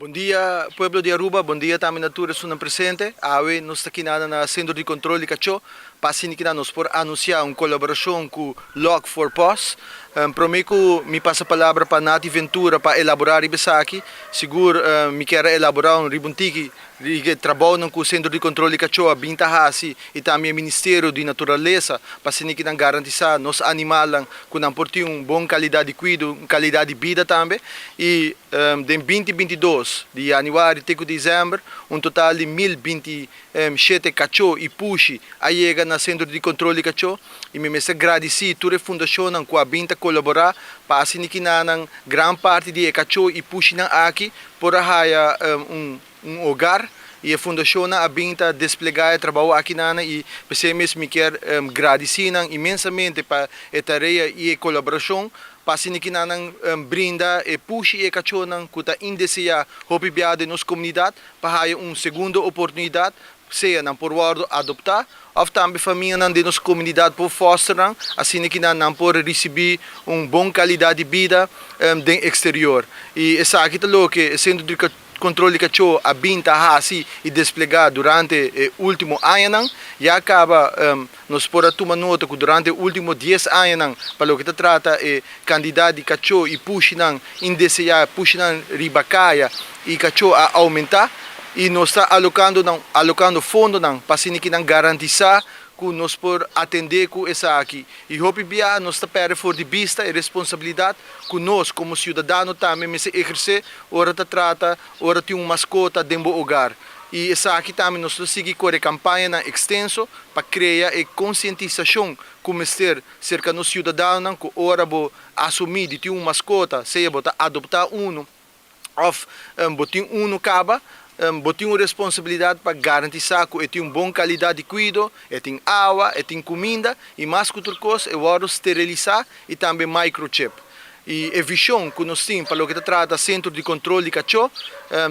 Bom dia, pueblo de Aruba. Bom dia, também natura suna presente. Awe nós está aqui na Centro de Control de Cacho. Passini que nós por anunciar uma colaboração com Lock4paws. Prometo me passa a palavra para Nati Ventura para elaborar isso aqui. Seguro me quer elaborar um ribuntiki que trabalha com o Centro de Control de Cacho, a Bintahasi e também o Ministério de Natureza, para que não garantizar nos animais que não portem uma boa qualidade de cuidado, qualidade de vida também. E de 2022 de januário até dezembro, um total de 1027 cachorros e puxi a chega na Centro de Control de Cacho. E me agradecer a toda a fundação com a Binta colaborar para que não grande parte de cachorros e puxi aqui por a um hogar e a fundação a Binta desplegar trabalho aqui e você mesmo me quer agradecer imensamente para a tarefa e a colaboração. Passini que não brinda e puxa e cachorro que está indesejar hobbybiada nos comunidade para uma segunda oportunidade, seja não por word adoptar ou também família não de nos comunidade por foster assim que não por receber uma boa qualidade de vida do exterior. E essa aqui é o que Centro de Control de Cacho a Binta assim e desplegar durante o último ano e acaba nos por tomar nota que durante os últimos 10 anos para o que se trata é quantidade de cachorro e puxa indesejar puxa ribacaia e cachorro a aumentar e nós está alocando fundo para que não garantizar que nós por atender com essa aqui. E hopia nós está perde for de vista e responsabilidade que nós como cidadão também se exercer, ora te trata, ora tem uma mascota dentro do hogar. E essa aqui também nós seguimos com a campanha extenso para criar a conscientização como ser cerca dos cidadãos que ora vou assumir de ter uma mascota, seja botar adoptar ou botar caba. Botem uma responsabilidade para garantir que tem uma boa qualidade de cuidado, tem água, tem comida e mais que outra coisa é o esterilizar e também microchip. E a visão que nós temos para o que se trata Centro de Control de Cacho,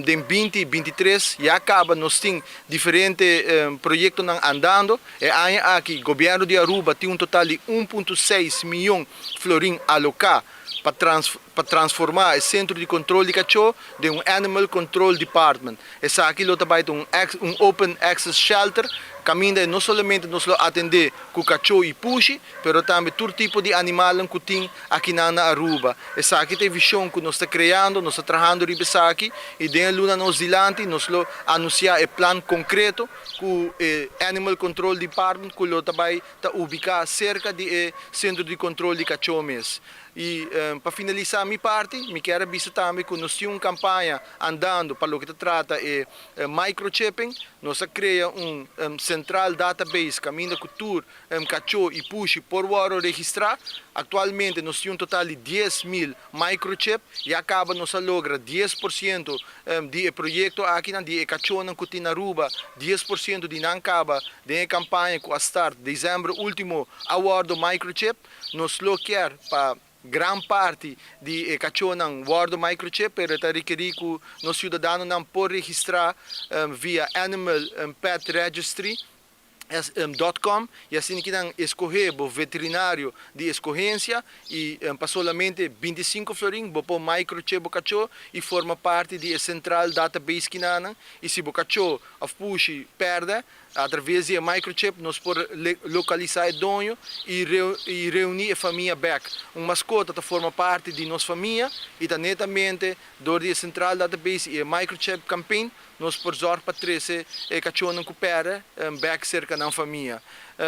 de 2023 e acaba nós temos diferentes projetos andando e aqui o governo de Aruba tem um total de 1,6 milhão de florins alocados para transformar o Centro de Control de Cacho em um Animal Control Department. Essa aqui também é um Open Access Shelter, caminha não somente nos atender com cachorro e puxi, mas também todo tipo de animal que tem aqui na Aruba. Essa aqui tem visão que nós estamos criando, nós estamos trabalhando nisso aqui e dentro de nós dilante nós anunciar o plano concreto com o Animal Control Department que também está ubicado cerca do Centro de Control de Cacho mesmo. E para finalizar a minha parte, me quero avisar também que nós temos uma campanha andando para o que se trata de microchipping. Nós criamos central database, caminho da cultura, cachorro e puxi por hora registrar. Atualmente nós temos um total de 10.000 microchips e acaba nós logra 10% de projeto aqui na de cachorro que tem na Aruba, 10% de não acaba de campanha que a start de dezembro último award do microchip. Nós lo quer para grande parte de cachorro não guarda microchip para requerir que os cidadãos não podem registrar via Animal Pet Registry .com e assim que não escolher o veterinário de escorrência e para solamente 25 florins vou pôr microchip o cachorro e forma parte de central database que não e se o cachorro a puxa perde através de microchip nós podemos localizar o dono e reunir a família back. Uma mascota forma parte de nossa família e netamente do central database e microchip campaign nós podemos para trazer o cachorro que perde back cerca da família.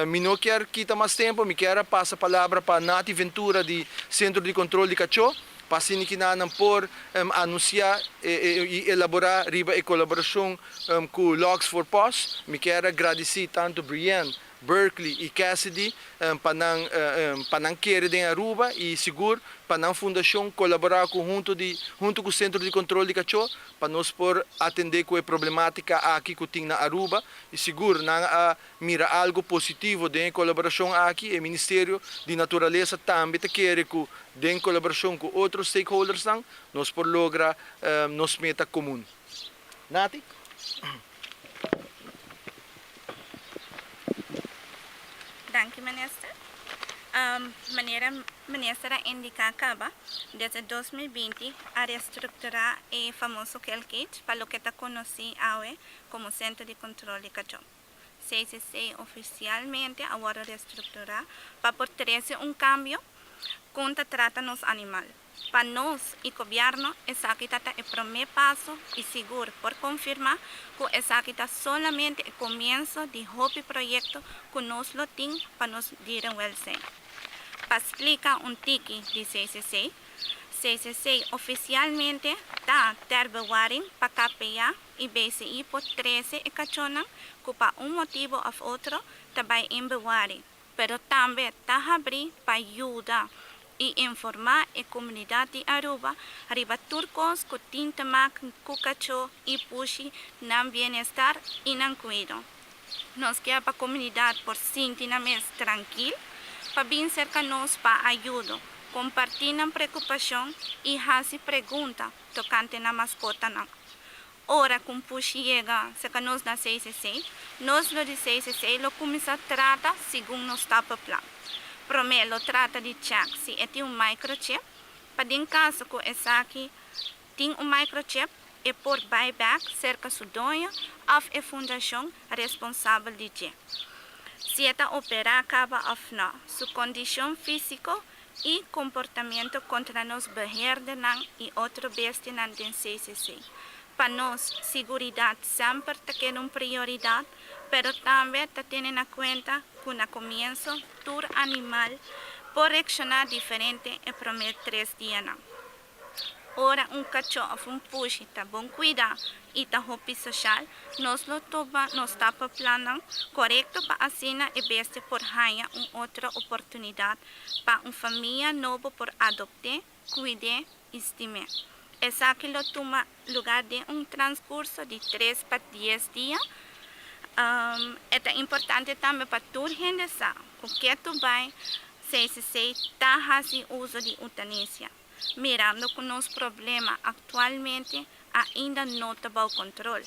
Me não quero quitar mais tempo, me quero passar a palavra para Nati Ventura de Centro de Control de Cacho. Passini que não por anunciar e elaborar riba e colaboração com Lock4paws. Me quero agradecer tanto Brian, Berkeley e Cassidy para não querer em Aruba e seguro para a fundação colaborar junto com o Centro de Control de Cacho para nós por atender com a problemática aqui que tem na Aruba e seguro não mira algo positivo de colaboração aqui o Ministério de Natureza também quer que em colaboração com outros stakeholders nós por lograr nos meta comum. Nati? Danke, Minister. Maneira será indicada desde 2020 a reestructurar el famoso Kelkage para lo que está conocido hoy como Centro de Control di Cacho. CCC oficialmente ahora reestructurar para por trazer cambio contra trata los animales. Para nós e governo, essa aqui é o primeiro passo e seguro por confirmar que essa aqui é somente o começo de hobby projeto que nós temos para nos dar welzijn. Para explicar tiki de CCC, CCC oficialmente está ter bewaring para KPA e BCI por 13 e cachona que para motivo ou outro também em bewaring, pero também está abrir para ajudar e informar a comunidade de Aruba arriba turcos que tinta mac cucacho e puxi nam bem-estar e nam cuido. Nós queremos a comunidade por sentir mais tranquilo, para vir cerca nós para ajuda, compartilhar a preocupação e fazer pergunta tocante na mascota não. Ora, com puxi chega cerca nós na CCC, nós lo de CCC lo começa a tratar segundo nos tapa plano. Primeiro, trata de check se tem microchip. Para em caso que essa aqui tem microchip, é por buyback cerca do dono ou a fundação responsável de check. Se está operar acaba ou não, sua condição física e comportamento contra nos beherden e outro beste nan den CCC. Para nós, segurança sempre tem uma prioridade, pero também está tendo em conta que no começo, todo animal pode reaccionar diferente em primeiro 3 dias. Ora, cachorro ou puxi está bom cuidar e está hobby social, nós está plano correto para assinar e beste por ganhar outra oportunidade para uma família nova por adoptar, cuidar e estimar. Essa aqui toma lugar de transcurso de 3 para 10 dias. É importante também para toda gente saber que tu vai CCC está fazendo uso de eutanásia, mirando que nos problemas atualmente ainda não está bom controle.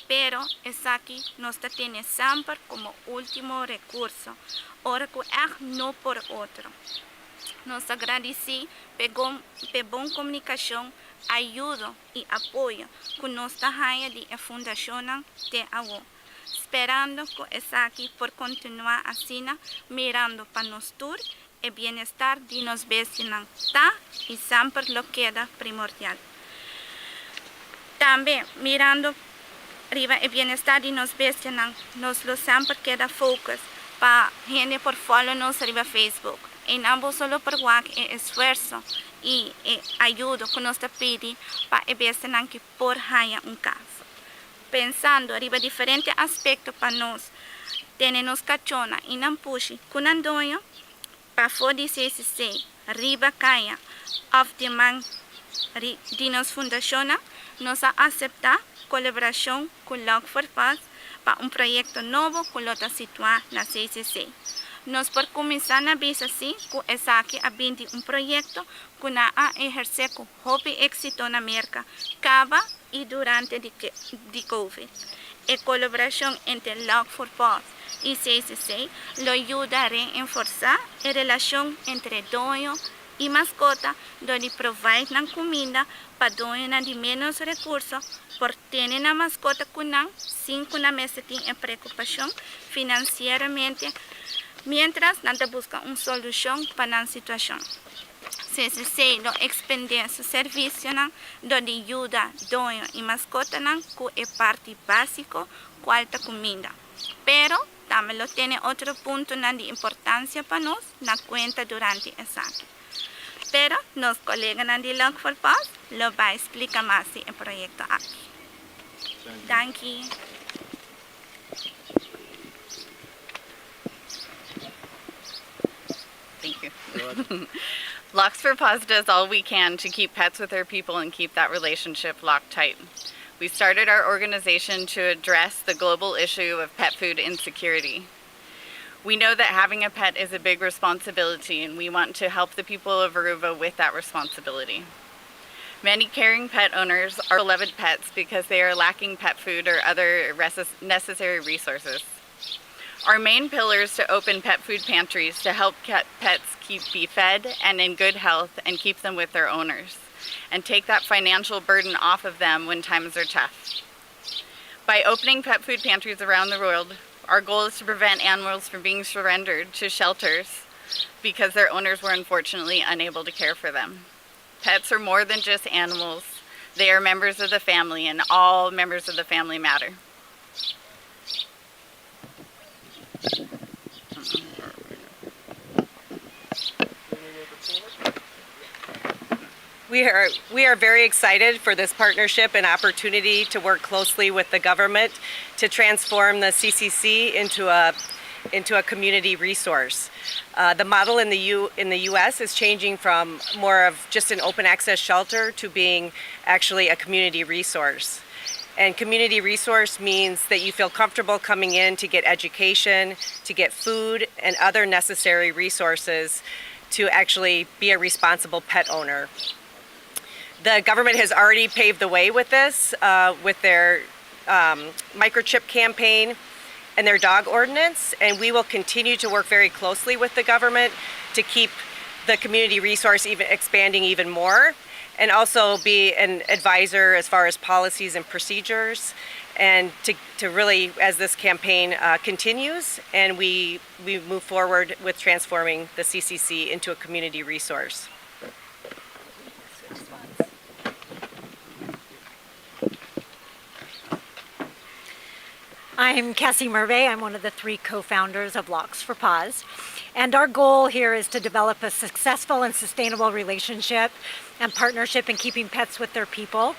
Pero essa aqui nós está tendo sempre como último recurso, ora que não por outro. Nós agradecemos pela boa comunicação, ajuda e apoio que nós está de a Fundação de Awo. Esperando que essa aqui por continuar assim, mirando para nós todos e bem-estar de nós vecinos, tá? E sempre lo queda primordial. Também, mirando arriba o bem-estar de nós vecinos, nós lo sempre queda focus para gente por follow nos arriba Facebook. E não só por o esforço e ajuda que nós pedimos para o vecino que por ganhar caso. Pensando arriba diferentes aspectos para nós, temos cachona e não puxe com andonho para fora de CCC, arriba caia, of demand de nos fundação, nós aceitar colaboração com Lock4paws para projeto novo que está situado na CCC. Nós por começar a ver assim que essa aqui é projeto que a exercer com hobby éxito na América, acaba e durante de Covid. A colaboração entre Lock4paws e CCC lo ajuda a reforçar a relação entre dono e mascota, onde provide comida para dono de menos recursos, por ter a mascota com sem que a mesa tenha preocupação financeiramente, mientras não busca uma solução para a situação. CCC lo expende su serviço donde ajuda dono e mascota com a parte básica qualta comida. Pero também lo tem outro ponto de importância para nós na conta durante essa aqui. Pero nos colegas de Lock4paws lo vai explicar mais o projeto aqui. Thank you. Thank you. Lock4paws does all we can to keep pets with their people and keep that relationship locked tight. We started our organization to address the global issue of pet food insecurity. We know that having a pet is a big responsibility, and we want to help the people of Aruba with that responsibility. Many caring pet owners are beloved pets because they are lacking pet food or other necessary resources. Our main pillars to open pet food pantries to help pets be fed and in good health and keep them with their owners and take that financial burden off of them when times are tough. By opening pet food pantries around the world, our goal is to prevent animals from being surrendered to shelters because their owners were unfortunately unable to care for them. Pets are more than just animals. They are members of the family, and all members of the family matter. We are very excited for this partnership and opportunity to work closely with the government to transform the CCC into a community resource. The model in the U.S. is changing from more of just an open access shelter to being actually a community resource. And community resource means that you feel comfortable coming in to get education, to get food and other necessary resources to actually be a responsible pet owner. The government has already paved the way with this, with their microchip campaign and their dog ordinance, and we will continue to work very closely with the government to keep the community resource expanding even more, and also be an advisor as far as policies and procedures, and to really, as this campaign continues and we move forward with transforming the CCC into a community resource. I'm Cassie Merve. I'm one of the 3 co-founders of Lock4paws. And our goal here is to develop a successful and sustainable relationship and partnership in keeping pets with their people,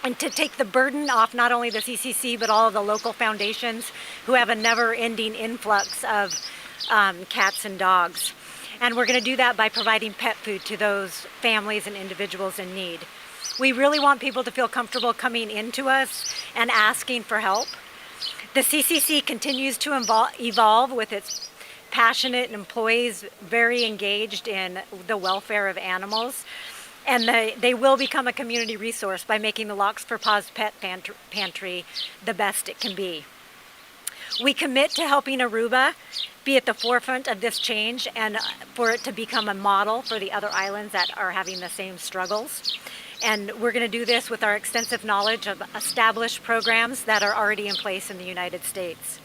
and to take the burden off not only the CCC but all of the local foundations who have a never-ending influx of cats and dogs. And we're going to do that by providing pet food to those families and individuals in need. We really want people to feel comfortable coming into us and asking for help. The CCC continues to evolve with its passionate employees very engaged in the welfare of animals, and they will become a community resource by making the Lock4paws Pet Pantry the best it can be. We commit to helping Aruba be at the forefront of this change and for it to become a model for the other islands that are having the same struggles. And we're going to do this with our extensive knowledge of established programs that are already in place in the United States.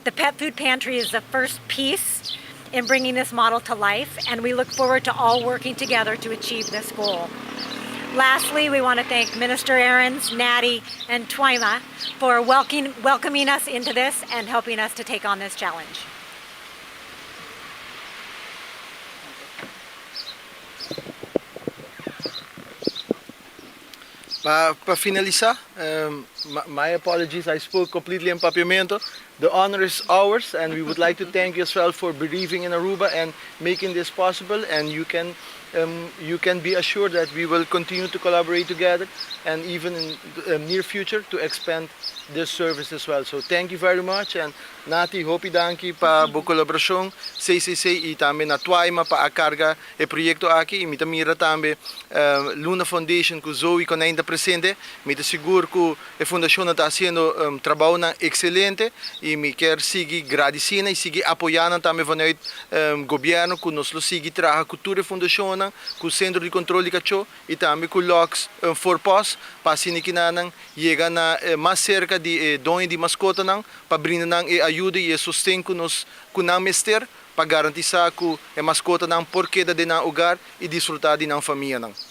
The Pet Food Pantry is the first piece in bringing this model to life, and we look forward to all working together to achieve this goal. Lastly, we want to thank Minister Aarons, Natty, and Twyma for welcoming us into this and helping us to take on this challenge. Para finalizar, my apologies, I spoke completely in Papiamento. The honor is ours, and we would like to thank you as well for believing in Aruba and making this possible. And you can be assured that we will continue to collaborate together, and even in the near future to expand this service as well. So thank you very much, and Nati, hopi danki pa bu Colaboracion, CCC e também na Twyma pa a carga e proyecto aqui, e mita mira também Luna Foundation ku Zoe con ainda presente, mita seguro que a fundação está fazendo trabalho excelente e me quer seguir agradecendo e seguir apoiando também vanuit governo que nos lo seguir traga cultura fundação com o Centro Control di Cacho e também com Lock4paws para assim que nanang chega na mais cerca de dono de mascota nang para brindar ajuda e sustento que nos mester para garantir que a mascota não por queda de na lugar e desfrutar de na família nang.